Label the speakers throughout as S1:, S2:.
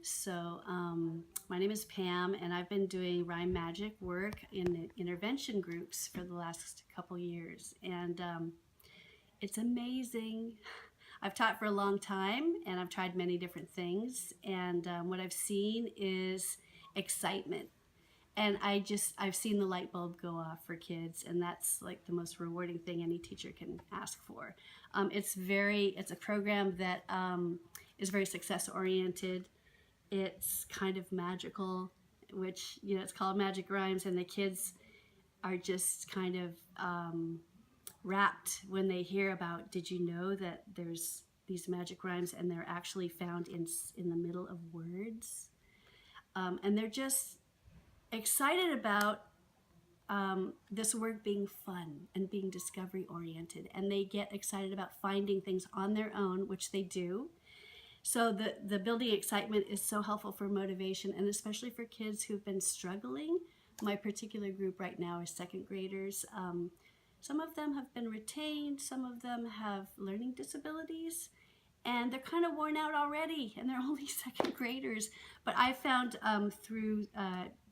S1: So my name is Pam, and I've been doing Rime Magic work in intervention groups for the last couple years, and it's amazing. I've taught for a long time, and I've tried many different things, and what I've seen is excitement. And I've seen the light bulb go off for kids, and that's like the most rewarding thing any teacher can ask for. It's a program that is very success oriented. It's kind of magical, which, it's called Magic Rhymes, and the kids are just kind of rapt when they hear about, did you know that there's these magic rhymes and they're actually found in the middle of words? And they're just excited about this work being fun and being discovery oriented, and they get excited about finding things on their own, which they do. So the building excitement is so helpful for motivation, and especially for kids who've been struggling. My particular group right now is second graders. Some of them have been retained, some of them have learning disabilities, and they're kind of worn out already, and they're only second graders. But I found through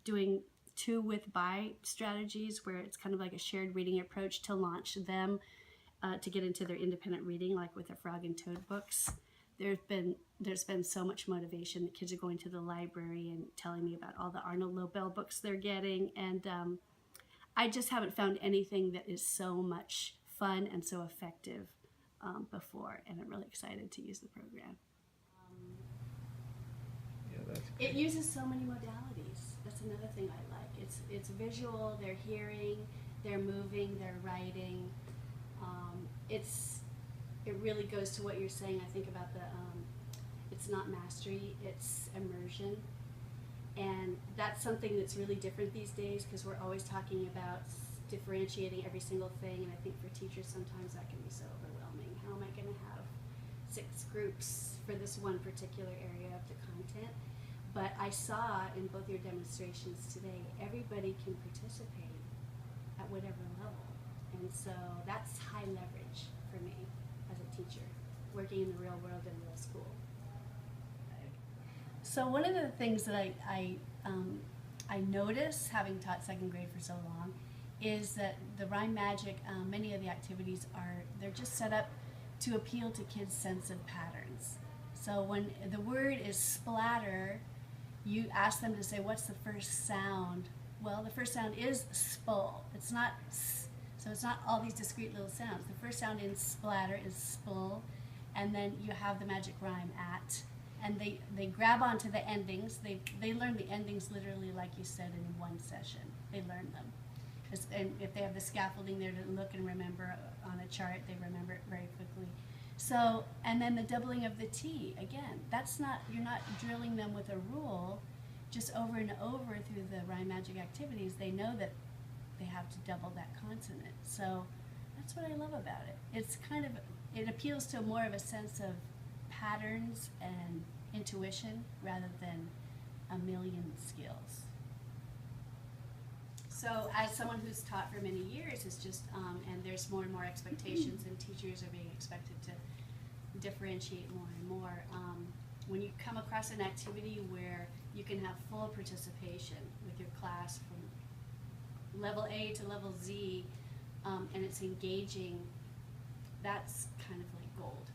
S1: doing two with by strategies, where it's kind of like a shared reading approach to launch them to get into their independent reading, like with the Frog and Toad books. There's been so much motivation. The kids are going to the library and telling me about all the Arnold Lobel books they're getting, and I just haven't found anything that is so much fun and so effective before, and I'm really excited to use the program.
S2: Yeah, that's great.
S1: It uses so many modalities. That's another thing I like. It's visual, they're hearing, they're moving, they're writing. It really goes to what you're saying. I think about it's not mastery, it's immersion. And that's something that's really different these days, because we're always talking about differentiating every single thing, and I think for teachers sometimes that can be so overwhelming. How am I going to have 6 groups for this one particular area of the content? But I saw in both your demonstrations today, everybody can participate at whatever level. And so that's high leverage for me as a teacher, working in the real world in real school. So one of the things that I notice, having taught second grade for so long, is that the Rime Magic, many of the activities they're just set up to appeal to kids' sense of patterns. So when the word is splatter, you ask them to say, what's the first sound? Well, the first sound is spul. It's not so it's not all these discrete little sounds. The first sound in splatter is spul, and then you have the magic rhyme at, and they grab onto the endings. They learn the endings literally, like you said, in one session. They learn them. And if they have the scaffolding there to look and remember on a chart, they remember it very quickly. So, and then the doubling of the T, again, you're not drilling them with a rule, just over and over through the Rime Magic activities. They know that they have to double that consonant. So that's what I love about it. It appeals to more of a sense of patterns and intuition rather than a million skills. So as someone who's taught for many years, it's just, and there's more and more expectations, and teachers are being expected to differentiate more and more. When you come across an activity where you can have full participation with your class from level A to level Z, and it's engaging, that's kind of like gold.